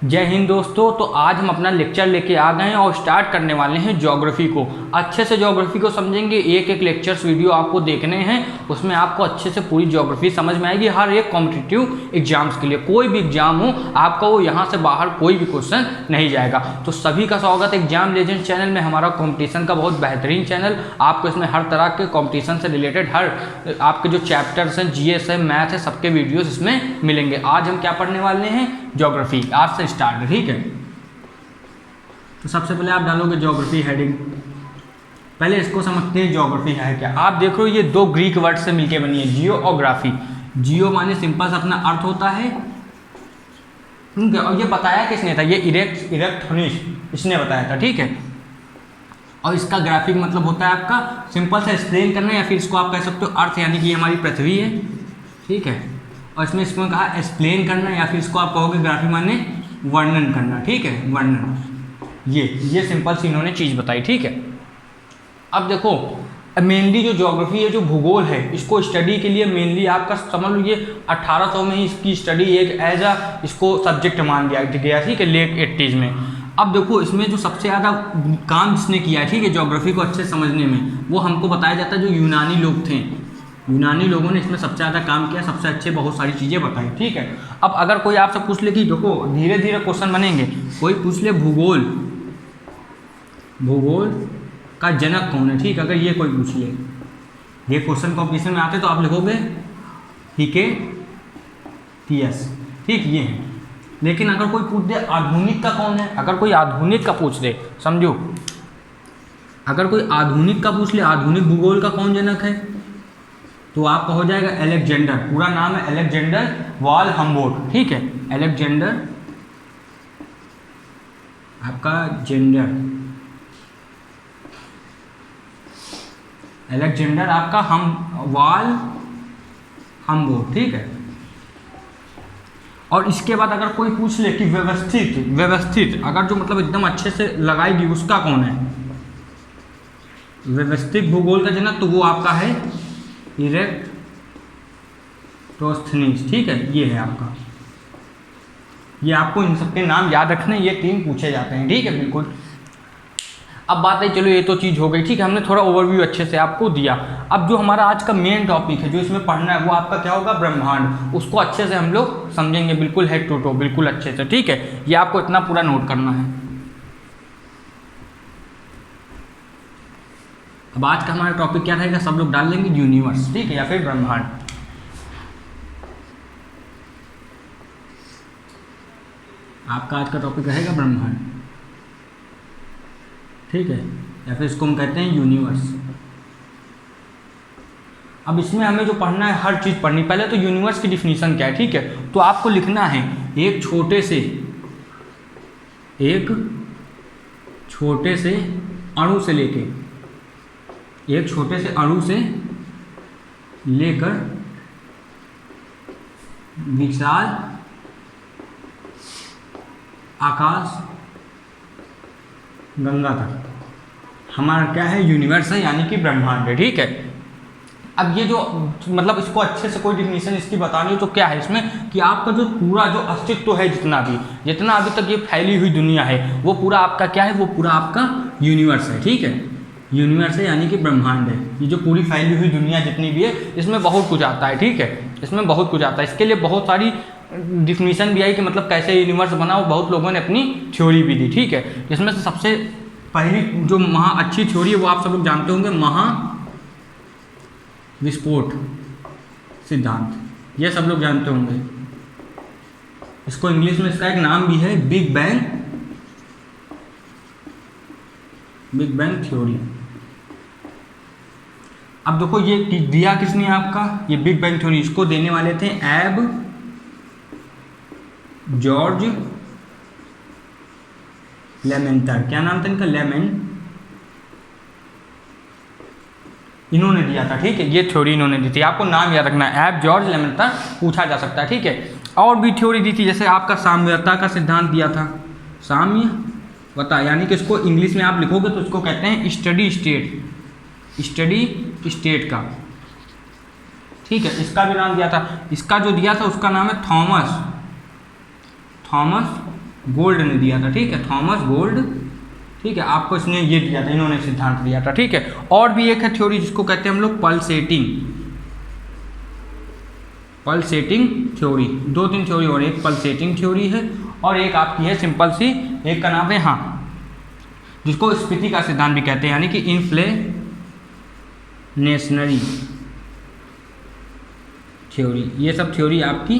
जय हिंद दोस्तों। तो आज हम अपना लेक्चर लेके आ गए हैं और स्टार्ट करने वाले हैं ज्योग्राफी को। अच्छे से ज्योग्राफी को समझेंगे, एक एक लेक्चर्स वीडियो आपको देखने हैं, उसमें आपको अच्छे से पूरी ज्योग्राफी समझ में आएगी। हर एक कॉम्पिटिटिव एग्जाम्स के लिए, कोई भी एग्जाम हो आपका, वो यहाँ से बाहर कोई भी क्वेश्चन नहीं जाएगा। तो सभी का स्वागत है एग्जाम लेजेंड चैनल में, हमारा कॉम्पिटिशन का बहुत बेहतरीन चैनल। आपको इसमें हर तरह के कॉम्पिटिशन से रिलेटेड हर आपके जो चैप्टर्स हैं, जीएस है, मैथ है, सबके वीडियोस इसमें मिलेंगे। आज हम क्या पढ़ने वाले हैं? ज्योग्राफी। आज से स्टार्ट है, ठीक है। तो सबसे पहले आप डालोगे ज्योग्राफी हेडिंग। पहले इसको समझते हैं ज्योग्राफी है क्या। आप देखो ये दो ग्रीक वर्ड से मिलके बनी है, जियो और ग्राफी। जियो माने सिंपल सा अपना अर्थ होता है, और ये बताया किसने था? ये इरेक्टोनिस इसने बताया था, ठीक है। और इसका ग्राफिक मतलब होता है आपका सिंपल सा एक्सप्लेन करना, या फिर इसको आप कह सकते हो अर्थ, यानी कि हमारी पृथ्वी है, ठीक है। और इसमें इसको कहा एक्सप्लेन करना, या फिर इसको आप कहोगे ग्राफी माने वर्णन करना, ठीक है, वर्णन। ये सिंपल सी इन्होंने चीज़ बताई, ठीक है। अब देखो मेनली जो ज्योग्राफी है, जो भूगोल है, इसको स्टडी के लिए मेनली आपका समझ लो ये 1800 में ही इसकी स्टडी एक एज अ इसको सब्जेक्ट मान लिया गया, ठीक है, लेट 80s में। अब देखो इसमें जो सबसे ज़्यादा काम जिसने किया है, ठीक है, ज्योग्राफी को अच्छे समझने में, वो हमको बताया जाता है जो यूनानी लोग थे। यूनानी लोगों ने इसमें सबसे ज़्यादा काम किया, सबसे अच्छे बहुत सारी चीज़ें बताई, ठीक है। अब अगर कोई आपसे पूछ ले कि देखो धीरे धीरे क्वेश्चन बनेंगे, कोई पूछ ले भूगोल का जनक कौन है, ठीक। अगर ये कोई पूछ ले, ये क्वेश्चन कॉम्पिटिशन में आते तो आप लिखोगे हिकेटियस, ठीक, ये है। लेकिन अगर कोई पूछ दे आधुनिक का कौन है, अगर कोई आधुनिक का पूछ दे, समझो, अगर कोई आधुनिक का पूछ ले, आधुनिक भूगोल का कौन जनक है, तो आपका हो जाएगा अलेक्जेंडर। पूरा नाम है अलेक्जेंडर वाल हम्बोल्ट, ठीक है। अलेक्जेंडर आपका अलेक्जेंडर आपका वाल हम्बोल्ट, ठीक है। और इसके बाद अगर कोई पूछ ले कि व्यवस्थित अगर जो मतलब एकदम अच्छे से लगाएगी, उसका कौन है व्यवस्थित भूगोल का जनक, तो वो आपका है इरेक्टोस्थनीज, ठीक है। ये है आपका, ये आपको इन सबके नाम याद रखने, ये 3 पूछे जाते हैं, ठीक है, बिल्कुल। अब बात है, चलो ये तो चीज़ हो गई, ठीक है, हमने थोड़ा ओवरव्यू अच्छे से आपको दिया। अब जो हमारा आज का मेन टॉपिक है, जो इसमें पढ़ना है, वो आपका क्या होगा? ब्रह्मांड। उसको अच्छे से हम लोग समझेंगे, बिल्कुल हेड टू टो, बिल्कुल अच्छे से, ठीक है। ये आपको इतना पूरा नोट करना है। अब आज का हमारा टॉपिक क्या रहेगा? सब लोग डाल लेंगे यूनिवर्स, ठीक है, या फिर ब्रह्मांड। आपका आज का टॉपिक रहेगा ब्रह्मांड, ठीक है, या फिर इसको हम कहते हैं यूनिवर्स। अब इसमें हमें जो पढ़ना है, हर चीज़ पढ़नी। पहले तो यूनिवर्स की डिफिनीशन क्या है, ठीक है। तो आपको लिखना है एक छोटे से अणु से लेकर विशाल आकाश गंगा तक हमारा क्या है? यूनिवर्स है, यानी कि ब्रह्मांड है, ठीक है। अब ये जो मतलब इसको अच्छे से कोई डिफिनीशन इसकी बतानी हो तो क्या है इसमें कि आपका जो पूरा जो अस्तित्व है, जितना अभी तक ये फैली हुई दुनिया है, वो पूरा आपका क्या है? वो पूरा आपका यूनिवर्स है, ठीक है। यूनिवर्स है यानी कि ब्रह्मांड है। ये जो पूरी फैली हुई दुनिया जितनी भी है, इसमें बहुत कुछ आता है, ठीक है, इसमें बहुत कुछ आता है। इसके लिए बहुत सारी डिफिनीशन भी आई कि मतलब कैसे यूनिवर्स बना, वो बहुत लोगों ने अपनी थ्योरी भी दी, ठीक है। जिसमें से सबसे पहली जो अच्छी थ्योरी है, वो आप सब लोग जानते होंगे, महाविस्फोट सिद्धांत। ये सब लोग जानते होंगे। इसको इंग्लिश में इसका एक नाम भी है बिग बैंग थ्योरी। अब देखो ये दिया किसने आपका? ये बिग बैंग थ्योरी इसको देने वाले थे एब जॉर्ज लेमेंटर। क्या नाम था इनका? इन्होंने दिया था, ठीक है। ये थ्योरी इन्होंने दी थी, आपको नाम याद रखना है, एब जॉर्ज लेमेंटर पूछा जा सकता है, ठीक है। और भी थ्योरी दी थी, जैसे आपका साम्यता का सिद्धांत दिया था, साम्यता, यानी कि इसको इंग्लिश में आप लिखोगे तो इसको कहते हैं स्टडी स्टेट का, ठीक है। इसका भी नाम दिया था, इसका जो दिया था उसका नाम है थॉमस गोल्ड ने दिया था, ठीक है, थॉमस गोल्ड, ठीक है, आपको इसने ये दिया था, इन्होंने सिद्धांत दिया था, ठीक है। और भी एक है थ्योरी जिसको कहते हैं हम लोग पल्सेटिंग थ्योरी। 2-3 थ्योरी और, एक पल्सेटिंग थ्योरी है और एक आपकी है सिंपल सी, एक का नाम है हाँ, जिसको स्फीति का सिद्धांत भी कहते हैं, यानी कि इन्फ्लेशनरी थ्योरी। ये सब थ्योरी आपकी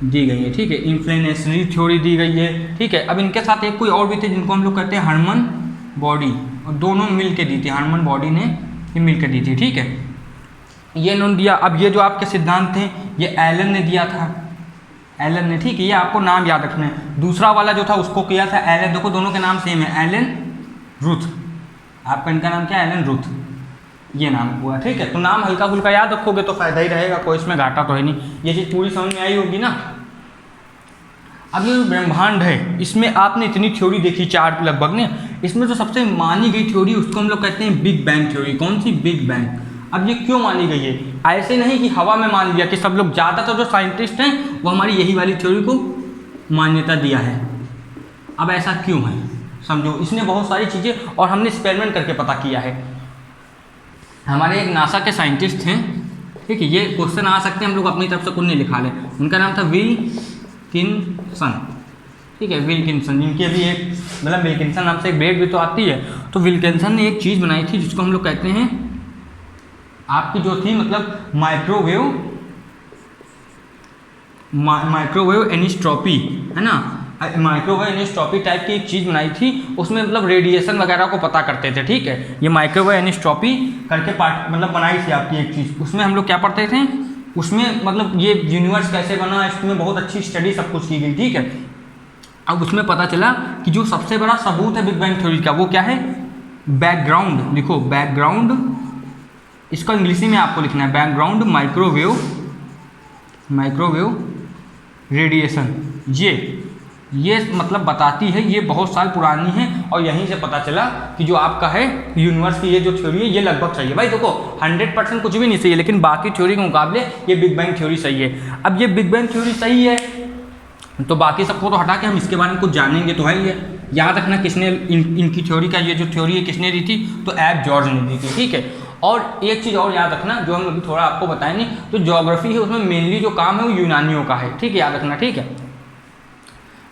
दी गई है, ठीक है, इन्फ्लेशनरी थ्योरी दी गई है, ठीक है। अब इनके साथ एक कोई और भी थे जिनको हम लोग कहते हैं हर्मन बॉडी, और दोनों मिल के दी थी, हर्मन बॉडी ने ये मिल के दी थी, ठीक है, ये इन्होंने दिया। अब ये जो आपके सिद्धांत थे ये एलन ने दिया था, एलन ने, ठीक है, ये आपको नाम याद रखना है। दूसरा वाला जो था उसको किया था एलन, देखो दोनों के नाम सेम है, एलन रुथ, आपका इनका नाम क्या है, एलन रुथ, ये नाम हुआ, ठीक है। तो नाम हल्का फुल्का याद रखोगे तो फायदा ही रहेगा, कोई इसमें घाटा तो है नहीं, ये चीज़ पूरी समझ में आई होगी ना। अब ये ब्रह्मांड है, इसमें आपने इतनी थ्योरी देखी 4 लगभग ने, इसमें जो सबसे मानी गई थ्योरी उसको हम लोग कहते हैं बिग बैंग थ्योरी। कौन सी? Big bang. अब ये क्यों मानी गई है? ऐसे नहीं कि हवा में मान लिया कि सब लोग, ज़्यादातर जो साइंटिस्ट हैं वो हमारी यही वाली थ्योरी को मान्यता दिया है। अब ऐसा क्यों है समझो, इसने बहुत सारी चीज़ें, और हमने एक्सपेरिमेंट करके पता किया है। हमारे एक नासा के साइंटिस्ट हैं, ठीक है, ये क्वेश्चन आ सकते हैं, हम लोग अपनी तरफ से कुछ नहीं लिखा लें। उनका नाम था विल्किंसन, ठीक है, विल्किंसन, जिनकी अभी एक मतलब विल्किंसन नाम से एक ब्रेड भी तो आती है। तो विल्किंसन ने एक चीज़ बनाई थी जिसको हम लोग कहते हैं आपकी जो थी मतलब माइक्रोवेव एनिस्ट्रॉपी, है ना, माइक्रोवेव एनिस्ट्रॉपी टाइप की एक चीज़ बनाई थी, उसमें मतलब रेडिएशन वगैरह को पता करते थे, ठीक है। ये माइक्रोवेव एनिस्ट्रॉपी करके मतलब बनाई थी आपकी एक चीज़, उसमें हम लोग क्या पढ़ते थे, उसमें मतलब ये यूनिवर्स कैसे बना, इसमें बहुत अच्छी स्टडी सब कुछ की गई, ठीक है। अब उसमें पता चला कि जो सबसे बड़ा सबूत है बिग बैंग थ्योरी का वो क्या है, बैकग्राउंड, लिखो बैकग्राउंड, इसका इंग्लिश में आपको लिखना है, बैकग्राउंड माइक्रोवेव रेडिएशन। ये मतलब बताती है, ये बहुत साल पुरानी है, और यहीं से पता चला कि जो आपका है यूनिवर्स की ये जो थ्योरी है ये लगभग सही है। भाई देखो 100% कुछ भी नहीं सही है, लेकिन बाकी थ्योरी के मुकाबले ये बिग बैंग थ्योरी सही है। अब ये बिग बैंग थ्योरी सही है तो बाकी सबको तो हटा के हम इसके बारे में कुछ जानेंगे तो है ही है। याद रखना किसने इनकी थ्योरी का, ये जो थ्योरी है किसने दी थी, तो एब जॉर्ज ने दी थी, ठीक है। और एक चीज़ और याद रखना जो हम अभी थोड़ा आपको बताएंगे, तो ज्योग्राफी है उसमें मेनली जो काम है वो यूनानियों का है, ठीक है, याद रखना, ठीक है।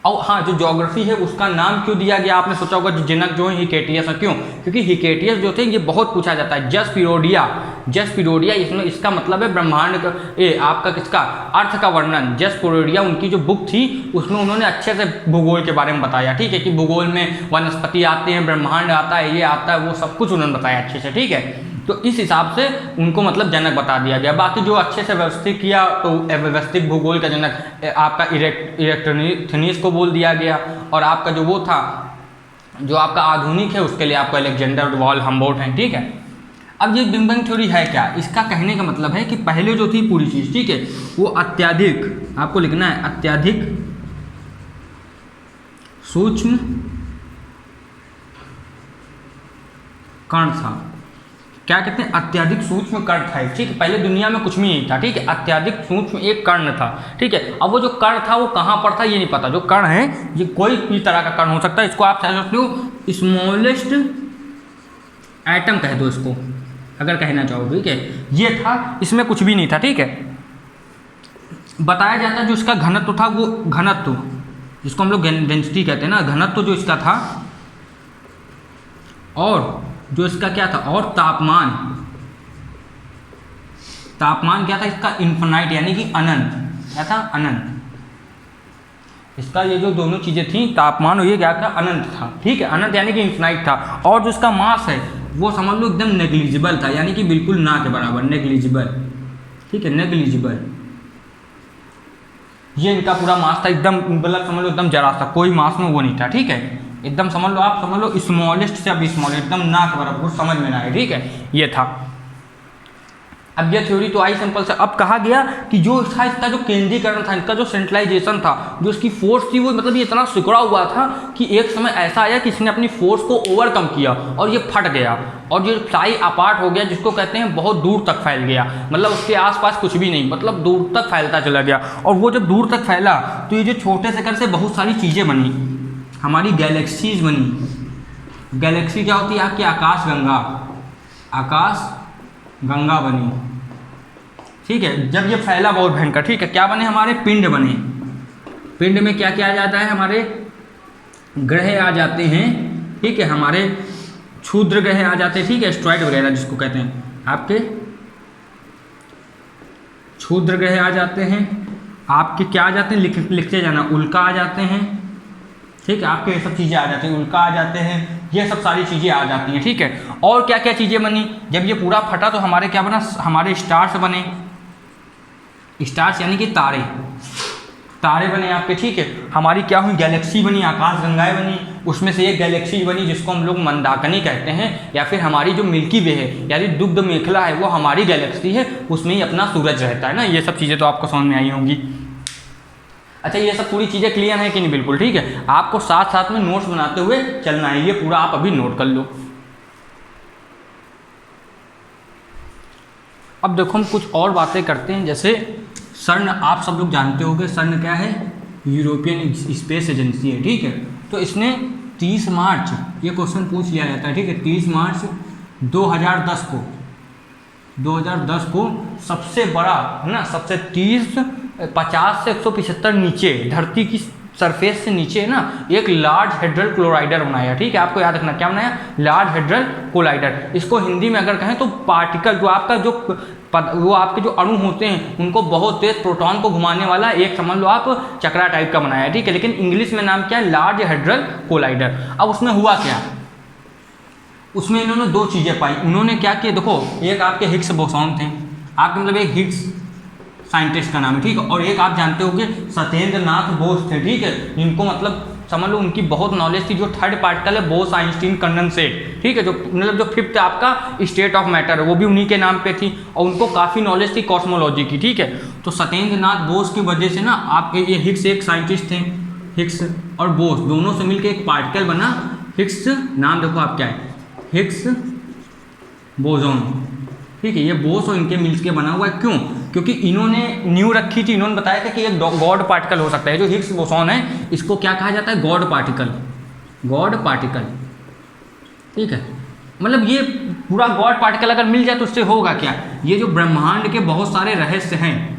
और हाँ, जो ज्योग्राफी है उसका नाम क्यों दिया गया, आपने सोचा होगा जनक जो है हिकेटियस है, क्यों? क्योंकि हिकेटियस जो थे ये बहुत पूछा जाता है। जस पिरोडिया इसमें इसका मतलब है ब्रह्मांड का, आपका किसका अर्थ का वर्णन। जस पिरोडिया उनकी जो बुक थी उसमें उन्होंने अच्छे से भूगोल के बारे में बताया, ठीक है, कि भूगोल में वनस्पति आते हैं, ब्रह्मांड आता है, ये आता है, वो सब कुछ उन्होंने बताया अच्छे से, ठीक है। तो इस हिसाब से उनको मतलब जनक बता दिया गया। बाकी जो अच्छे से व्यवस्थित किया तो व्यवस्थित भूगोल का जनक आपका इरेक्टोथेनीस को बोल दिया गया, और आपका जो वो था जो आपका आधुनिक है उसके लिए आपका अलेक्जेंडर वॉल हम्बोल्ट है, ठीक है। अब ये बिग बैंग थ्योरी है क्या, इसका कहने का मतलब है कि पहले जो थी पूरी चीज़, ठीक है, वो अत्यधिक, आपको लिखना है अत्यधिक सूक्ष्म कण था। क्या कहते हैं, अत्यधिक सूक्ष्म कण था, ठीक है। पहले दुनिया में कुछ भी नहीं था, ठीक है, अत्यधिक सूक्ष्म एक कण था, ठीक है। अब वो जो कण था वो कहाँ पर था ये नहीं पता। जो कण है ये कोई भी तरह का कण हो सकता है, इसको आप चाह सकते हो स्मॉलेस्ट एटम कह दो इसको, अगर कहना चाहो, ठीक है। ये था, इसमें कुछ भी नहीं था, ठीक है। बताया जाता है जो इसका घनत्व था, वो घनत्व जिसको हम लोग डेंसिटी कहते हैं ना, घनत्व जो इसका था, और जो इसका क्या था, और तापमान क्या था इसका, इन्फिनाइट, यानी कि अनंत। क्या था, अनंत। इसका ये जो दोनों चीज़ें थी, तापमान और ये क्या था, अनंत था, ठीक है, अनंत यानी कि इन्फिनाइट था। और जो इसका मास है वो समझ लो एकदम नेग्लिजिबल था, यानी कि बिल्कुल ना के बराबर, नेग्लिजिबल, ठीक है, नेग्लिजिबल। ये इनका पूरा मास था, एकदम मतलब समझ लो एकदम जरा सा, कोई मास में वो नहीं था, ठीक है, एकदम समझ लो, आप समझ लो स्मॉलेस्ट से अभी स्मॉलेस्ट, एकदम ना के बराबर, कुछ समझ में ना आए, ठीक है, ये था। अब ये थ्योरी तो आई सिंपल से। अब कहा गया कि जो था इसका जो केंद्रीकरण था, इसका जो सेंट्रलाइजेशन था, जो इसकी फोर्स थी, वो मतलब ये इतना सिकुड़ा हुआ था कि एक समय ऐसा आया कि इसने अपनी फोर्स को ओवरकम किया और ये फट गया, और ये फ्लाई अपार्ट हो गया, जिसको कहते हैं बहुत दूर तक फैल गया, मतलब उसके आसपास कुछ भी नहीं, मतलब दूर तक फैलता चला गया। और वो जब दूर तक फैला तो ये जो छोटे से कण से बहुत सारी चीज़ें बनी, हमारी गैलेक्सीज बनी। गैलेक्सी क्या होती है आपकी आकाश गंगा, आकाश गंगा बनी, ठीक है। जब ये फैला बहुत भयंकर, ठीक है, क्या बने हमारे पिंड बने। पिंड में क्या क्या आ जाता है, हमारे ग्रह आ जाते हैं, ठीक है, हमारे क्षुद्र ग्रह आ जाते हैं, ठीक है, एस्ट्रॉइड वगैरह जिसको कहते हैं, आपके क्षुद्र ग्रह आ जाते हैं, आपके क्या आ जाते हैं, लिखते जाना, उल्का आ जाते हैं, ठीक है, आपके ये सब चीज़ें आ जाती हैं, उल्का आ जाते हैं, ये सब सारी चीज़ें आ जाती हैं, ठीक है। और क्या क्या चीज़ें बनी, जब ये पूरा फटा तो हमारे क्या बना, हमारे स्टार्स बने। स्टार्स यानी कि तारे, तारे बने आपके, ठीक है। हमारी क्या हुई, गैलेक्सी बनी, आकाश गंगाएं बनी। उसमें से एक गैलेक्सी बनी जिसको हम लोग मंदाकिनी कहते हैं, या फिर हमारी जो मिल्की वे है यानी दुग्ध मेखला है वो हमारी गैलेक्सी है, उसमें ही अपना सूरज रहता है ना। ये सब चीज़ें तो आपको समझ में आई होंगी। अच्छा, ये सब पूरी चीज़ें क्लियर हैं कि नहीं, बिल्कुल ठीक है। आपको साथ साथ में नोट्स बनाते हुए चलना है, ये पूरा आप अभी नोट कर लो। अब देखो हम कुछ और बातें करते हैं, जैसे सर्न, आप सब लोग जानते होंगे सर्न क्या है, यूरोपियन स्पेस एजेंसी है, ठीक है। तो इसने 30 मार्च, ये क्वेश्चन पूछ लिया जाता है, ठीक है, 30 मार्च 2010 को सबसे बड़ा है ना, सबसे 50 से 175 नीचे धरती की सरफेस से नीचे है ना, एक लार्ज हेड्रल क्लोराइडर बनाया, ठीक है। आपको याद रखना क्या बनाया, लार्ज हेड्रल क्लोराइडर। इसको हिंदी में अगर कहें तो पार्टिकल, जो आपका जो वो आपके जो अणु होते हैं उनको बहुत तेज प्रोटॉन को घुमाने वाला एक समझ लो आप चक्रा टाइप का बनाया, ठीक है। लेकिन इंग्लिश में नाम क्या है, लार्ज हेड्रल कोलाइडर। अब उसमें हुआ क्या, उसमें इन्होंने दो चीज़ें पाई। उन्होंने क्या किया, देखो, एक आपके हिग्स बोसॉन थे, आपके मतलब एक हिग्स साइंटिस्ट का नाम है, ठीक है, और एक आप जानते होंगे सत्येंद्र नाथ बोस थे, ठीक है, जिनको मतलब समझ लो उनकी बहुत नॉलेज थी। जो थर्ड पार्टिकल है बोस आइंस्टीन कंडेंसेट, ठीक है, जो मतलब जो फिफ्थ आपका स्टेट ऑफ मैटर है वो भी उन्हीं के नाम पे थी, और उनको काफ़ी नॉलेज थी कॉस्मोलॉजी की, ठीक है। तो सत्येंद्र नाथ बोस की वजह से ना आपके ये हिग्स एक साइंटिस्ट थे, हिग्स और बोस दोनों से मिलकर एक पार्टिकल बना, हिग्स, नाम देखो आप क्या है, हिग्स बोसॉन, ठीक है। ये बोस और इनके मिल्स के बना हुआ है, क्यों, क्योंकि इन्होंने न्यू रखी थी, इन्होंने बताया था कि ये गॉड पार्टिकल हो सकता है। जो हिग्स बोसॉन है इसको क्या कहा जाता है, गॉड पार्टिकल, गॉड पार्टिकल, ठीक है। मतलब ये पूरा गॉड पार्टिकल अगर मिल जाए तो उससे होगा क्या, ये जो ब्रह्मांड के बहुत सारे रहस्य हैं,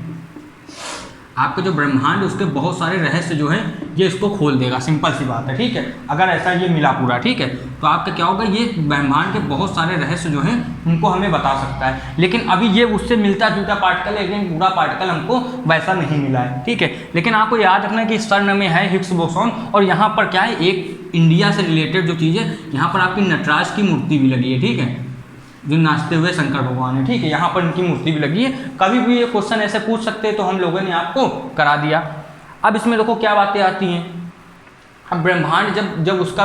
आपके जो ब्रह्मांड उसके बहुत सारे रहस्य जो है ये इसको खोल देगा, सिंपल सी बात है, ठीक है। अगर ऐसा ये मिला पूरा, ठीक है, तो आपका क्या होगा, ये ब्रह्मांड के बहुत सारे रहस्य जो हैं उनको हमें बता सकता है। लेकिन अभी ये उससे मिलता जुलता पार्टिकल है, लेकिन पूरा पार्टिकल हमको वैसा नहीं मिला है, ठीक है। लेकिन आपको याद रखना है कि सर्न में है हिग्स बोसॉन, और यहाँ पर क्या है, एक इंडिया से रिलेटेड जो चीज़ है, यहाँ पर आपकी नटराज की मूर्ति भी लगी है, ठीक है, जो नाचते हुए शंकर भगवान है, ठीक है, यहाँ पर इनकी मूर्ति भी लगी है। कभी भी ये क्वेश्चन ऐसे पूछ सकते हैं, तो हम लोगों ने आपको करा दिया। अब इसमें देखो क्या बातें आती हैं। अब ब्रह्मांड जब उसका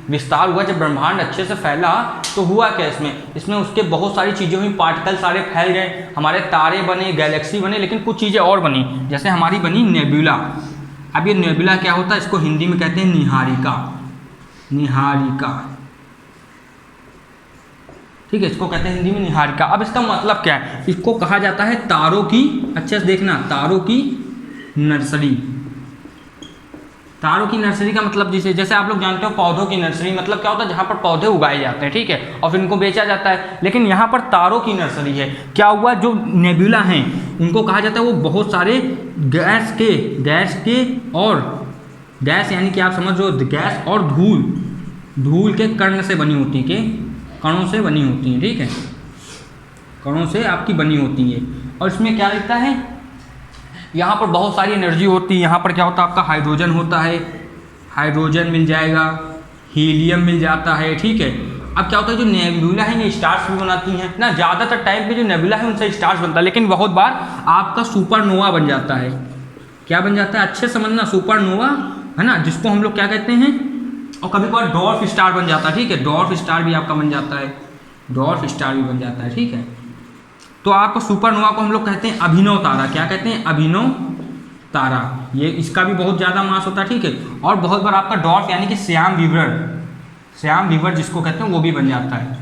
विस्तार हुआ, जब ब्रह्मांड अच्छे से फैला तो हुआ क्या, इसमें उसके बहुत सारी चीज़ें हुई, पार्टिकल सारे फैल गए, हमारे तारे बने, गैलेक्सी बने, लेकिन कुछ चीज़ें और बनी, जैसे हमारी बनी नेबुला। अब ये नेबुला क्या होता है, इसको हिंदी में कहते हैं निहारिका, निहारिका, ठीक है, इसको कहते हैं हिंदी में निहारिका। अब इसका मतलब क्या है, इसको कहा जाता है तारों की, अच्छे से देखना, तारों की नर्सरी। तारों की नर्सरी का मतलब जैसे आप लोग जानते हो पौधों की नर्सरी मतलब क्या होता है, जहाँ पर पौधे उगाए जाते हैं, ठीक है, और फिर इनको बेचा जाता है। लेकिन यहाँ पर तारों की नर्सरी है। क्या हुआ, जो नेबुला हैं उनको कहा जाता है वो बहुत सारे गैस के और गैस यानी कि आप समझ रहे हो, गैस और धूल के कण से बनी होती है, कणों से बनी होती हैं, ठीक है, कणों से आपकी बनी होती है। और इसमें क्या रहता है, यहाँ पर बहुत सारी एनर्जी होती है। यहाँ पर क्या होता है, आपका हाइड्रोजन होता है, हाइड्रोजन मिल जाएगा, हीलियम मिल जाता है, ठीक है। अब क्या होता है, जो नेबुला है ये स्टार्स भी बनाती हैं ना, ज़्यादातर टाइम पे जो नेबुला है उनसे स्टार्स बनता है, लेकिन बहुत बार आपका सुपरनोवा बन जाता है। क्या बन जाता है, अच्छे समझना, सुपरनोवा है ना, जिसको हम लोग क्या कहते हैं, और कभी कभार डॉर्फ स्टार बन जाता है, ठीक है, डॉर्फ स्टार भी आपका बन जाता है, डॉर्फ स्टार भी बन जाता है, ठीक है। तो आपको सुपरनोवा को हम लोग कहते हैं अभिनव तारा, क्या कहते हैं, अभिनव तारा। ये इसका भी बहुत ज़्यादा मास होता है, ठीक है। और बहुत बार आपका डॉर्फ यानी कि श्याम वीवर जिसको कहते हैं वो भी बन जाता है।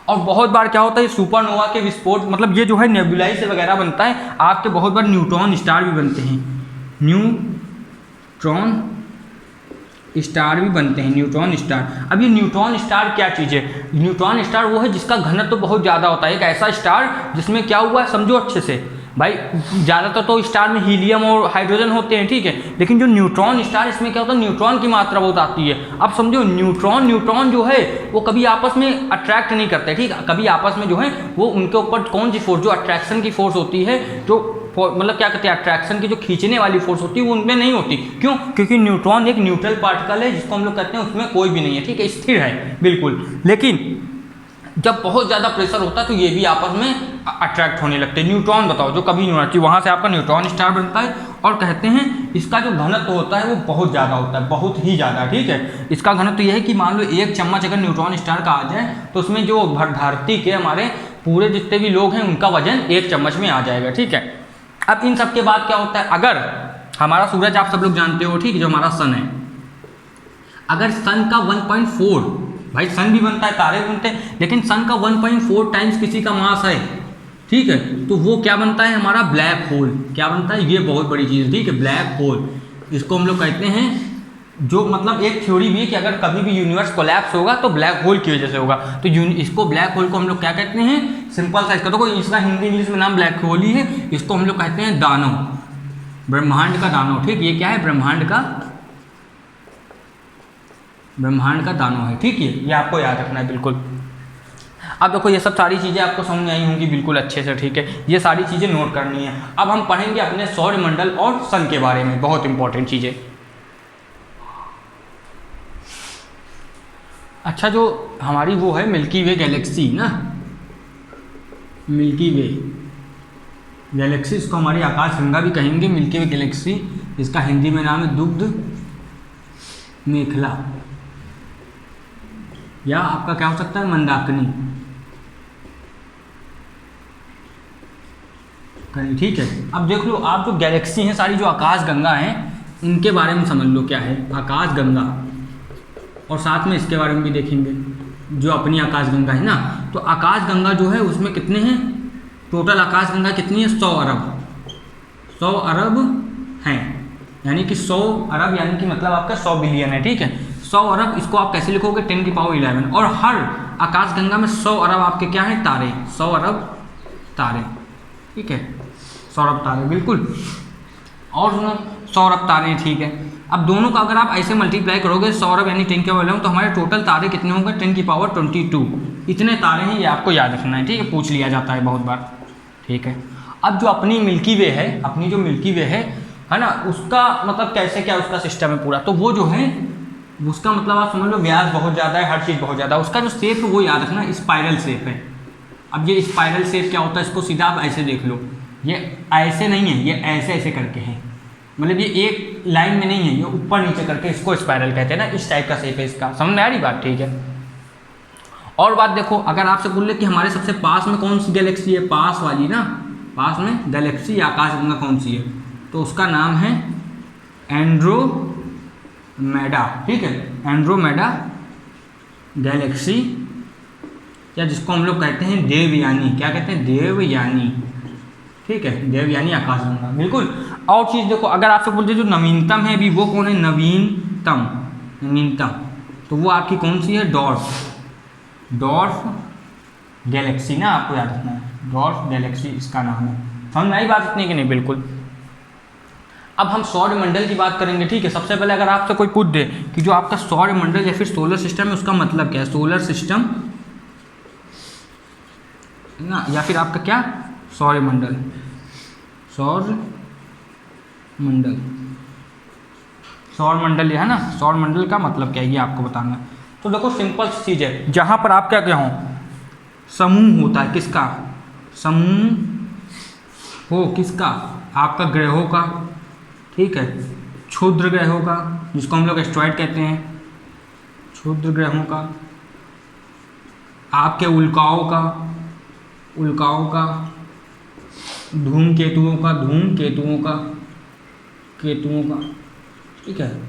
और बहुत बार क्या होता है, सुपरनोवा के विस्फोट मतलब ये जो है नेबुलाई से वगैरह बनता है, आपके बहुत बार न्यूट्रॉन स्टार भी बनते हैं, न्यूट्रॉन स्टार भी बनते हैं, न्यूट्रॉन स्टार। अब ये न्यूट्रॉन स्टार क्या चीज़ है? न्यूट्रॉन स्टार वो है जिसका घनत्व तो बहुत ज़्यादा होता है, एक ऐसा स्टार जिसमें क्या हुआ है समझो अच्छे से भाई, ज़्यादातर तो स्टार में हीलियम और हाइड्रोजन होते हैं, ठीक है, लेकिन जो न्यूट्रॉन स्टार इसमें क्या होता है, न्यूट्रॉन की मात्रा बहुत आती है। अब समझो न्यूट्रॉन जो है वो कभी आपस में अट्रैक्ट नहीं करते, ठीक है, कभी आपस में जो है वो उनके ऊपर कौन सी फोर्स, जो अट्रैक्शन की फोर्स होती है, जो मतलब क्या कहते हैं अट्रैक्शन की जो खींचने वाली फोर्स होती है वो उनमें नहीं होती। क्यों? क्योंकि न्यूट्रॉन एक न्यूट्रल पार्टिकल है जिसको हम लोग कहते हैं उसमें कोई भी नहीं है, ठीक है, स्थिर है बिल्कुल। लेकिन जब बहुत ज़्यादा प्रेशर होता है तो ये भी आपस में अट्रैक्ट होने लगते हैं। न्यूट्रॉन बताओ जो कभी नहीं होना चाहिए, वहाँ से आपका न्यूट्रॉन स्टार बनता है। और कहते हैं इसका जो घनत्व होता है वो बहुत ज़्यादा होता है, बहुत ही ज़्यादा, ठीक है। इसका घनत्व यह है कि मान लो 1 चम्मच अगर न्यूट्रॉन स्टार का आ जाए तो उसमें जो धरती के हमारे पूरे जितने भी लोग हैं उनका वजन 1 चम्मच में आ जाएगा, ठीक है। अब इन सब के बाद क्या होता है, अगर हमारा सूरज आप सब लोग जानते हो, ठीक, जो हमारा सन है, अगर सन का 1.4, भाई सन भी बनता है, तारे बनते हैं, लेकिन सन का 1.4 टाइम्स किसी का मास है, ठीक है, तो वो क्या बनता है हमारा ब्लैक होल। क्या बनता है? ये बहुत बड़ी चीज़, ठीक है, ब्लैक होल। इसको हम लोग कहते हैं, जो मतलब एक थ्योरी भी है कि अगर कभी भी यूनिवर्स कोलैप्स होगा तो ब्लैक होल की वजह से होगा। तो इसको ब्लैक होल को हम लोग क्या कहते हैं? सिंपल सा इसका तो कोई इसका हिंदी इंग्लिश में नाम ब्लैक होल ही है। इसको हम लोग कहते हैं दानव, ब्रह्मांड का दानव, ठीक। ये क्या है? ब्रह्मांड का दानव है, ठीक है, ये आपको याद रखना है बिल्कुल। अब देखो ये सब सारी चीज़ें आपको समझ में आई होंगी बिल्कुल अच्छे से, ठीक है, ये सारी चीज़ें नोट करनी है। अब हम पढ़ेंगे अपने सौरमंडल और सन के बारे में, बहुत इंपॉर्टेंट चीज़ें। अच्छा, जो हमारी वो है मिल्की वे गैलेक्सी ना, मिल्की वे गैलेक्सी, इसको हमारी आकाश गंगा भी कहेंगे, मिल्की वे गैलेक्सी। इसका हिंदी में नाम है दुग्ध मेखला, या आपका क्या हो सकता है मंदाकिनी, ठीक है। अब देख लो आप, जो गैलेक्सी हैं सारी, जो आकाश गंगा हैं, इनके बारे में समझ लो क्या है आकाश गंगा, और साथ में इसके बारे में भी देखेंगे जो अपनी आकाश गंगा है ना। तो आकाश गंगा जो है उसमें कितने हैं टोटल? आकाश गंगा कितनी है? 100 अरब हैं, यानी कि 100 अरब, यानी कि मतलब आपका 100 बिलियन है, ठीक है। 100 अरब, इसको आप कैसे लिखोगे? 10 की पावर 11। और हर आकाश गंगा में 100 अरब आपके क्या हैं? तारे, 100 अरब तारे, ठीक है, 100 अरब तारे बिल्कुल। और सुनो 100 अरब तारे, ठीक है। अब दोनों का अगर आप ऐसे मल्टीप्लाई करोगे, 100 अरब यानी 10 की पावर 11, तो हमारे टोटल तारे कितने होंगे? 10 की पावर 22। इतने तारे हैं, ये आपको याद रखना है, ठीक है, पूछ लिया जाता है बहुत बार, ठीक है। अब जो अपनी मिल्की वे है, अपनी जो मिल्की वे है ना, उसका मतलब कैसे क्या उसका सिस्टम है पूरा, तो वो जो है उसका मतलब आप समझ लो व्यास बहुत ज़्यादा है, हर चीज़ बहुत ज़्यादा। उसका जो शेप है वो याद रखना, स्पाइरल शेप है। अब ये स्पाइरल शेप क्या होता है? इसको सीधा आप ऐसे देख लो, ये ऐसे नहीं है, ये ऐसे ऐसे करके है, मतलब ये एक लाइन में नहीं है, ये ऊपर नीचे करके, इसको स्पाइरल कहते हैं ना, इस टाइप का शेप है इसका। समझ में आ रही बात? ठीक है। और बात देखो, अगर आपसे बोल ले कि हमारे सबसे पास में कौन सी गैलेक्सी है, पास वाली ना, पास में गैलेक्सी आकाश गंगा कौन सी है, तो उसका नाम है एंड्रोमेडा, ठीक है, एंड्रोमेडा गैलेक्सी, या जिसको हम लोग कहते हैं देवयानी। क्या कहते हैं? देवयानी, ठीक है, देवयानी आकाशगंगा बिल्कुल। और चीज़ देखो, अगर आपसे बोलते जो नवीनतम है अभी, वो कौन है? नवीनतम, तो वो आपकी कौन सी है? डॉर्फ गैलेक्सी ना, आपको याद रखना है, डॉर्फ गैलेक्सी इसका नाम है। समझ में आई बात इतनी कि नहीं? बिल्कुल। अब हम सौरमंडल की बात करेंगे, ठीक है। सबसे पहले अगर आपसे कोई पूछ दे कि जो आपका सौरमंडल या फिर सोलर सिस्टम है, उसका मतलब क्या है? सोलर सिस्टम ना, या फिर आपका क्या? सौरमंडल, सौरमंडल है ना, सौरमंडल का मतलब क्या है ये आपको बताना है। तो देखो सिंपल चीज़ है, जहाँ पर आप क्या हो, समूह होता है, किसका? समूह हो किसका? आपका ग्रहों का, ठीक है, क्षुद्र ग्रहों का, जिसको हम लोग एस्ट्रॉइड कहते हैं, क्षुद्र ग्रहों का, आपके उल्काओं का, धूमकेतुओं का, ठीक है,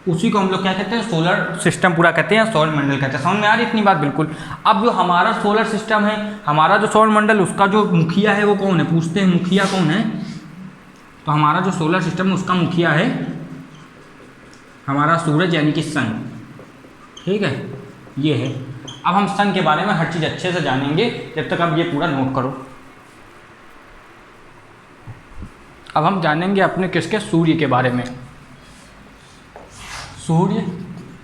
उसी को हम लोग क्या कहते हैं? सोलर सिस्टम पूरा कहते हैं, सौरमंडल कहते हैं। समझ में आ रही इतनी बात? बिल्कुल। अब जो हमारा सोलर सिस्टम है, हमारा जो सौरमंडल, उसका जो मुखिया है वो कौन है? पूछते हैं मुखिया कौन है? तो हमारा जो सोलर सिस्टम है उसका मुखिया है हमारा सूरज यानी कि सन, ठीक है, ये है। अब हम सन के बारे में हर चीज़ अच्छे से जानेंगे, जब तक आप ये पूरा नोट करो। अब हम जानेंगे अपने किसके, सूर्य के बारे में। सूर्य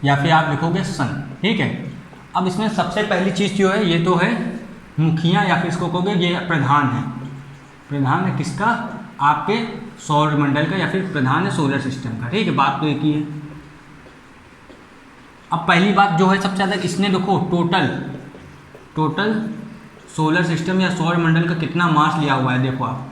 या फिर आप लिखोगे सन, ठीक है। अब इसमें सबसे पहली चीज़ जो है, ये तो है मुखिया या फिर इसको कहोगे ये प्रधान है। प्रधान है किसका, आपके सौर मंडल का, या फिर प्रधान है सोलर सिस्टम का, ठीक है। बात तो एक ही है। अब पहली बात जो है सबसे ज़्यादा, इसने देखो टोटल सोलर सिस्टम या सौर मंडल का कितना मास लिया हुआ है, देखो आप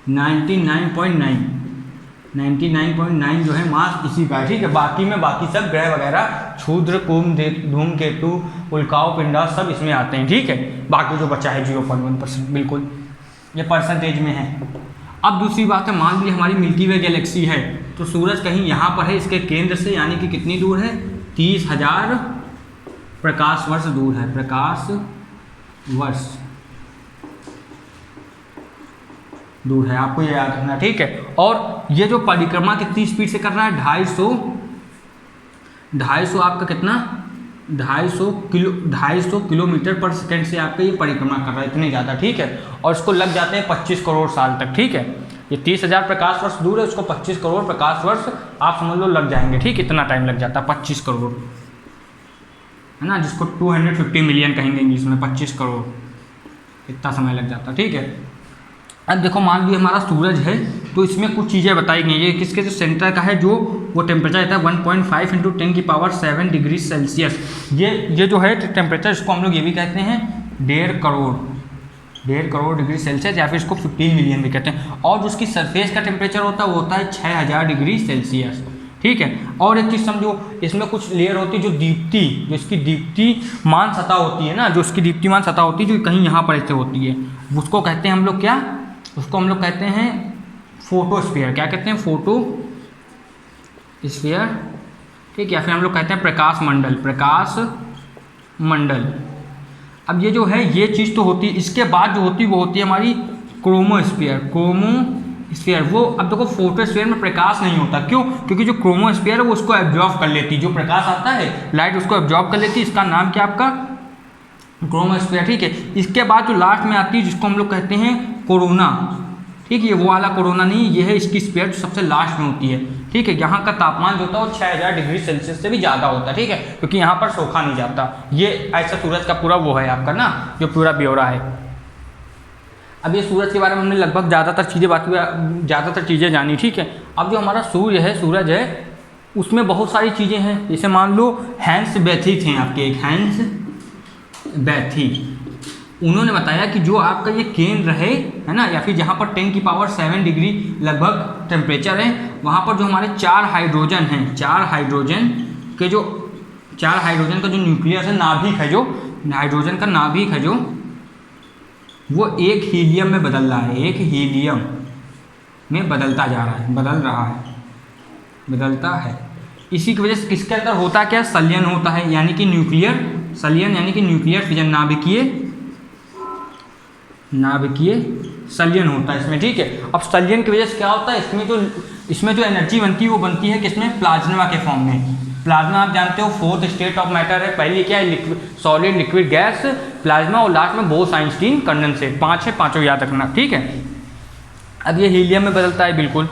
99.9 जो है मास इसी का है, ठीक है। बाकी में बाकी सब ग्रह वगैरह, क्षुद्र, कुंभ, धूमकेतु, उल्काओं, पिंडा सब इसमें आते हैं, ठीक है। बाकी जो बचा है 0.1%, बिल्कुल ये परसेंटेज में है। अब दूसरी बात है, मान लीजिए हमारी मिल्की वे गैलेक्सी है, तो सूरज कहीं यहाँ पर है इसके केंद्र से, यानी कि कितनी दूर है, 30,000 प्रकाश वर्ष दूर है, प्रकाश वर्ष दूर है, आपको ये याद रखना, ठीक है। और ये जो परिक्रमा कितनी स्पीड से कर रहा है, 250 आपका कितना, 250 किलोमीटर पर सेकंड से आपका ये परिक्रमा कर रहा है, इतने ज़्यादा, ठीक है। और इसको लग जाते हैं 25 करोड़ साल तक, ठीक है। ये 30,000 प्रकाश वर्ष दूर है, उसको 25 करोड़ प्रकाश वर्ष आप समझ लो लग जाएंगे, ठीक। इतना टाइम लग जाता है, 25 करोड़ है ना, जिसको 250 मिलियन कहेंगे इंग्लिश में, 25 करोड़, इतना समय लग जाता है, ठीक है। अब देखो मान लीजिए हमारा सूरज है, तो इसमें कुछ चीज़ें बताई गई। ये किसके जो सेंटर का है, जो वो टेम्परेचर रहता है 1.5 × 10⁻⁷ डिग्री सेल्सियस। ये जो है टेम्परेचर, इसको हम लोग ये भी कहते हैं 1.5 करोड़ डिग्री सेल्सियस, या फिर इसको 15 मिलियन भी कहते हैं। और जो उसकी सरफेस का टेम्परेचर होता है वो होता है 6000 डिग्री सेल्सियस, ठीक है। और एक चीज़ समझो, इसमें कुछ लेयर होती है जो इसकी दीप्तिमान सतह होती है ना, जो इसकी दीप्तिमान सतह होती है, जो कहीं यहाँ पर ऐसे होती है, उसको कहते हैं हम लोग क्या, उसको हम लोग कहते हैं फोटोस्फीयर। क्या कहते हैं, फोटोस्फीयर, ठीक है। या फिर हम लोग कहते हैं प्रकाश मंडल। अब ये जो है ये चीज़ तो होती है, इसके बाद जो होती है वो होती है हमारी क्रोमोस्फीयर। वो अब देखो फोटोस्फीयर में प्रकाश नहीं होता, क्यों, क्योंकि जो क्रोमोस्फीयर है वो उसको एब्जॉर्ब कर लेती है, जो प्रकाश आता है लाइट उसको एब्जॉर्ब कर लेती है, इसका नाम क्या आपका क्रोमोस्फीयर, ठीक है। इसके बाद जो लास्ट में आती है जिसको हम लोग कहते हैं कोरोना, ठीक है। ये वो वाला कोरोना नहीं, ये है इसकी स्फीयर जो सबसे लास्ट में होती है, ठीक है। यहाँ का तापमान जो होता है वो 6000 डिग्री सेल्सियस से भी ज़्यादा होता है, ठीक है, क्योंकि यहाँ पर सोखा नहीं जाता। ये ऐसा सूरज का पूरा वो है आपका ना, जो पूरा ब्यौरा है। अब ये सूरज के बारे में हमने लगभग ज़्यादातर चीज़ें जानी, ठीक है। अब जो हमारा सूरज है उसमें बहुत सारी चीज़ें हैं, जैसे मान लो हैंस बेथी थे आपके, एक हैंस बेथी, उन्होंने बताया कि जो आपका ये केंद्र है ना, या फिर जहाँ पर 10⁷ डिग्री लगभग टेम्परेचर है, वहाँ पर जो हमारे 4 हाइड्रोजन हैं, 4 हाइड्रोजन का जो न्यूक्लियस है, नाभिक है, जो हाइड्रोजन का नाभिक है, जो वो एक हीलियम में बदल रहा है, एक हीलियम में बदलता है। इसी की वजह से इसके अंदर होता क्या, संलयन होता है, यानी कि न्यूक्लियर फिजन, नाभिकीय संलयन होता है इसमें, ठीक है। अब संलयन की वजह से क्या होता है, इसमें जो एनर्जी बनती है वो बनती है किसमें, प्लाज्मा के फॉर्म में। प्लाज्मा आप जानते हो 4th स्टेट ऑफ मैटर है, पहली क्या है, सॉलिड, लिक्विड, गैस, प्लाज्मा, और लास्ट में बोस-आइंस्टीन कंडेंसेट, 5 है, पाँचों याद रखना, ठीक है। अब ये हीलियम में बदलता है, बिल्कुल।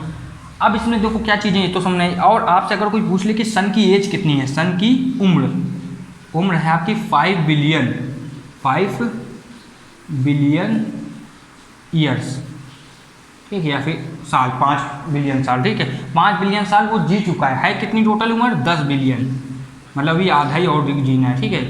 अब इसमें देखो क्या चीज़ें ये तो समझना है। और आपसे अगर कोई पूछ ले कि सन की एज कितनी है, सन की उम्र है आपकी 5 बिलियन ईयर्स, ठीक है, या फिर साल, 5 बिलियन साल, ठीक है। 5 बिलियन साल वो जी चुका है कितनी टोटल उम्र, 10 बिलियन, मतलब ये आधा ही और जीना है, ठीक है,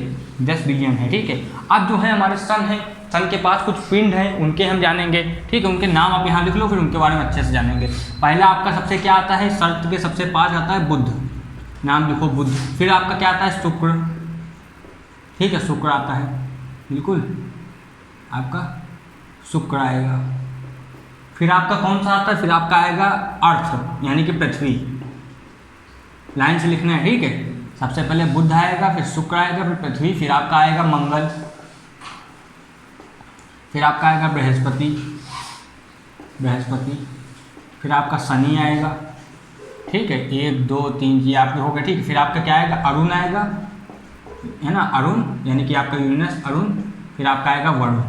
10 बिलियन है, ठीक है। अब जो है हमारे सन के पास कुछ पिंड हैं, उनके हम जानेंगे, ठीक है। उनके नाम आप यहाँ लिख लो, फिर उनके बारे में अच्छे से जानेंगे। पहला आपका सबसे क्या आता है, सर्प के सबसे पास आता है बुध, नाम लिखो बुध। फिर आपका क्या आता है, शुक्र, ठीक है, शुक्र आता है, बिल्कुल आपका शुक्र आएगा। फिर आपका कौन सा आता है, फिर आपका आएगा अर्थ, यानी कि पृथ्वी, लाइन से लिखना है, ठीक है। सबसे पहले बुध आएगा, फिर शुक्र आएगा, फिर पृथ्वी, फिर आपका आएगा मंगल, फिर आपका आएगा बृहस्पति, फिर आपका शनि आएगा, ठीक है, 1 2 3 ये आपके हो गए, ठीक है। फिर आपका क्या आएगा, अरुण आएगा, है ना, अरुण यानी कि आपका यूरेनस अरुण। फिर आपका आएगा वरुण,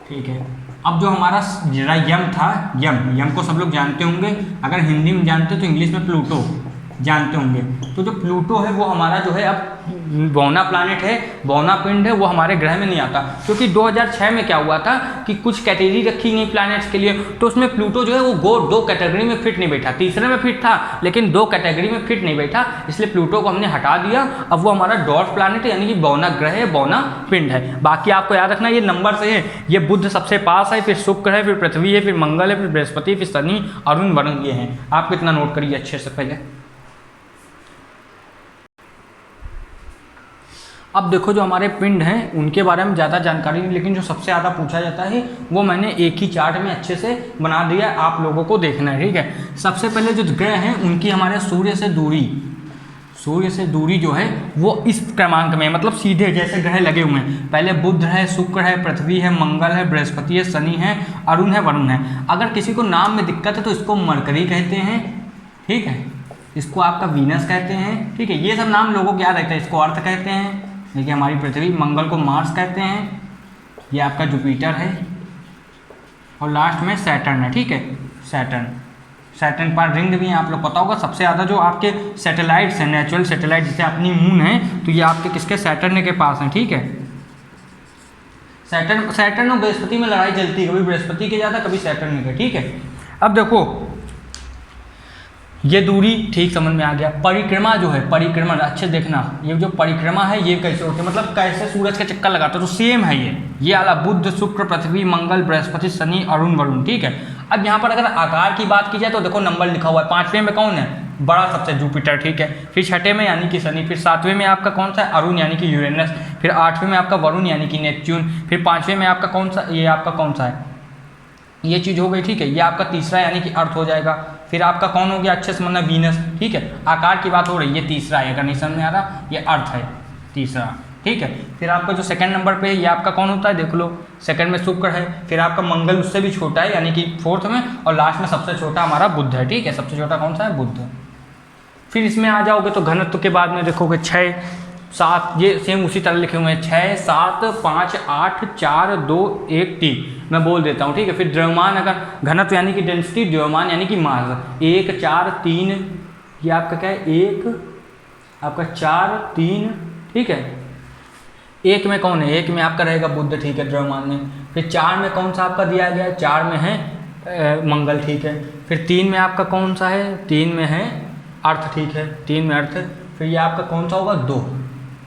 ठीक है। अब जो हमारा जरा यम था, यम को सब लोग जानते होंगे, अगर हिंदी में जानते तो इंग्लिश में प्लूटो जानते होंगे। तो जो प्लूटो है वो हमारा जो है अब बौना प्लैनेट है, बौना पिंड है, वो हमारे ग्रह में नहीं आता, क्योंकि 2006 में क्या हुआ था कि कुछ कैटेगरी रखी गई प्लैनेट्स के लिए, तो उसमें प्लूटो जो है वो 2 कैटेगरी में फिट नहीं बैठा, तीसरे में फिट था लेकिन 2 कैटेगरी में फिट नहीं बैठा, इसलिए प्लूटो को हमने हटा दिया। अब वो हमारा डॉर्फ प्लैनेट है, यानी कि बौना ग्रह है, बौना पिंड है। बाकी आपको याद रखना ये नंबर से है, ये बुध सबसे पास है, फिर शुक्र है, फिर पृथ्वी है, फिर मंगल है, फिर बृहस्पति, फिर शनि, अरुण, वरुण, ये हैं। आप कितना नोट करिए अच्छे से पहले। अब देखो जो हमारे पिंड हैं उनके बारे में ज़्यादा जानकारी नहीं, लेकिन जो सबसे ज़्यादा पूछा जाता है वो मैंने एक ही चार्ट में अच्छे से बना दिया, आप लोगों को देखना है, ठीक है। सबसे पहले जो ग्रह हैं उनकी हमारे सूर्य से दूरी जो है वो इस क्रमांक में, मतलब सीधे जैसे ग्रह लगे हुए हैं, पहले बुध है, शुक्र है, पृथ्वी है, मंगल है, बृहस्पति है, शनि है, अरुण है, वरुण है। अगर किसी को नाम में दिक्कत है तो इसको मरकरी कहते हैं, ठीक है, इसको आपका वीनस कहते हैं, ठीक है। ये सब नाम लोगों को याद रहता है। इसको अर्थ कहते हैं, देखिए हमारी पृथ्वी, मंगल को मार्स कहते हैं, ये आपका जुपिटर है, और लास्ट में सैटर्न है, ठीक है। सैटर्न पर रिंग भी है, आप लोग पता होगा। सबसे ज़्यादा जो आपके सैटेलाइट्स हैं, नेचुरल सैटेलाइट जैसे अपनी मून है, तो ये आपके किसके, सैटर्न के पास हैं, ठीक है। सैटर्न और बृहस्पति में लड़ाई चलती है, कभी बृहस्पति के ज़्यादा, कभी सैटर्न के, ठीक है। अब देखो ये दूरी ठीक समझ में आ गया। परिक्रमा जो है, परिक्रमा अच्छे देखना, ये जो परिक्रमा है ये कैसे होती है, मतलब कैसे सूरज का चक्कर लगाता है, तो सेम है ये वाला बुध, शुक्र, पृथ्वी, मंगल, बृहस्पति, शनि, अरुण, वरुण, ठीक है। अब यहाँ पर अगर आकार की बात की जाए तो देखो नंबर लिखा हुआ है, 5वें में कौन है, बड़ा सबसे जुपिटर, ठीक है। फिर 6ठे में यानी कि शनि, फिर 7वें में आपका कौन सा है, अरुण यानी कि यूरेनस, फिर 8वें में आपका वरुण यानी कि नेपच्यून, फिर 5वें में आपका कौन सा, ये आपका कौन सा है, ये चीज़ हो गई, ठीक है। ये आपका तीसरा यानी कि अर्थ हो जाएगा। फिर आपका कौन हो गया, अच्छे से मतलब वीनस, ठीक है। आकार की बात हो रही है, ये तीसरा है, अगर नहीं समझ में आ रहा, ये अर्थ है तीसरा, ठीक है। फिर आपका जो सेकंड नंबर पे है ये आपका कौन होता है, देख लो, सेकंड में शुक्र है, फिर आपका मंगल उससे भी छोटा है यानी कि 4th में, और लास्ट में सबसे छोटा हमारा बुध है, ठीक है। सबसे छोटा कौन सा है, बुध। फिर इसमें आ जाओगे तो घनत्व के बाद में देखोगे 6 7, ये सेम उसी तरह लिखे हुए हैं, 6 7 5 8 4 2 1 3, मैं बोल देता हूँ, ठीक है। फिर द्रव्यमान, अगर घनत्व यानी कि डेंसिटी, द्रव्यमान यानी कि मास, 1 4 3, ये आपका क्या है, 1 आपका 4 3, ठीक है। 1 में कौन है, 1 में आपका रहेगा बुध, ठीक है, द्रव्यमान में। फिर 4 में कौन सा आपका दिया गया है, 4 में है मंगल, ठीक है। फिर 3 में आपका कौन सा है, 3 में है अर्थ, ठीक है, 3 में अर्थ। फिर ये आपका कौन सा होगा, 2,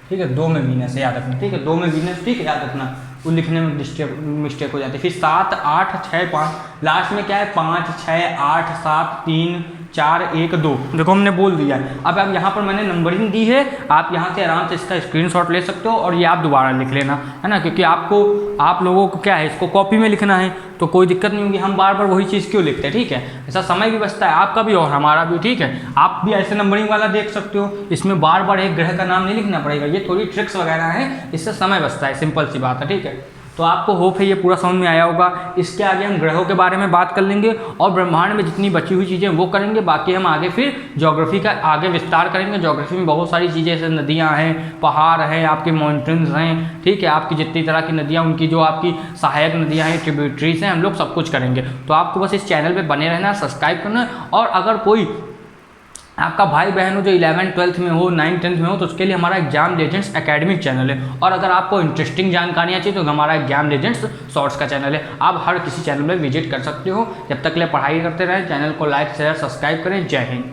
ठीक है, 2 में वीनस है, याद रखना, ठीक है, 2 में वीनस, ठीक है, याद रखना, वो लिखने में मिस्टेक हो जाती है। फिर 7 8 6 5, लास्ट में क्या है, 5 6 8 7 3 4 1 2, देखो हमने बोल दिया। अब यहाँ पर मैंने नंबरिंग दी है, आप यहाँ से आराम से इसका स्क्रीनशॉट ले सकते हो और ये आप दोबारा लिख लेना, है ना, क्योंकि आप लोगों को क्या है, इसको कॉपी में लिखना है तो कोई दिक्कत नहीं होगी, हम बार बार वही चीज़ क्यों लिखते हैं, ठीक है। ऐसा समय भी बचता है आपका भी और हमारा भी, ठीक है। आप भी ऐसे नंबरिंग वाला देख सकते हो, इसमें बार बार एक ग्रह का नाम नहीं लिखना पड़ेगा, ये थोड़ी ट्रिक्स वगैरह है, इससे समय बचता है, सिंपल सी बात है, ठीक है। तो आपको होप है ये पूरा समझ में आया होगा। इसके आगे हम ग्रहों के बारे में बात कर लेंगे और ब्रह्मांड में जितनी बची हुई चीज़ें वो करेंगे, बाकी हम आगे फिर ज्योग्राफी का आगे विस्तार करेंगे। ज्योग्राफी में बहुत सारी चीज़ें, जैसे नदियाँ हैं, पहाड़ हैं, आपके माउंटेन्स हैं, ठीक है, आपकी जितनी तरह की नदियाँ, उनकी जो आपकी सहायक नदियाँ हैं, ट्रिब्यूटरीज हैं, हम लोग सब कुछ करेंगे। तो आपको बस इस चैनल पर बने रहना, सब्सक्राइब करना, और अगर कोई आपका भाई बहन हो जो 11th 12th में हो, 9th 10th में हो, तो उसके लिए हमारा एग्जाम लेजेंड्स एकेडमिक चैनल है। और अगर आपको इंटरेस्टिंग जानकारियाँ चाहिए तो हमारा एग्जाम लेजेंड्स शॉर्ट्स का चैनल है, आप हर किसी चैनल में विजिट कर सकते हो। जब तक के लिए पढ़ाई करते रहें, चैनल को लाइक शेयर सब्सक्राइब करें। जय हिंद।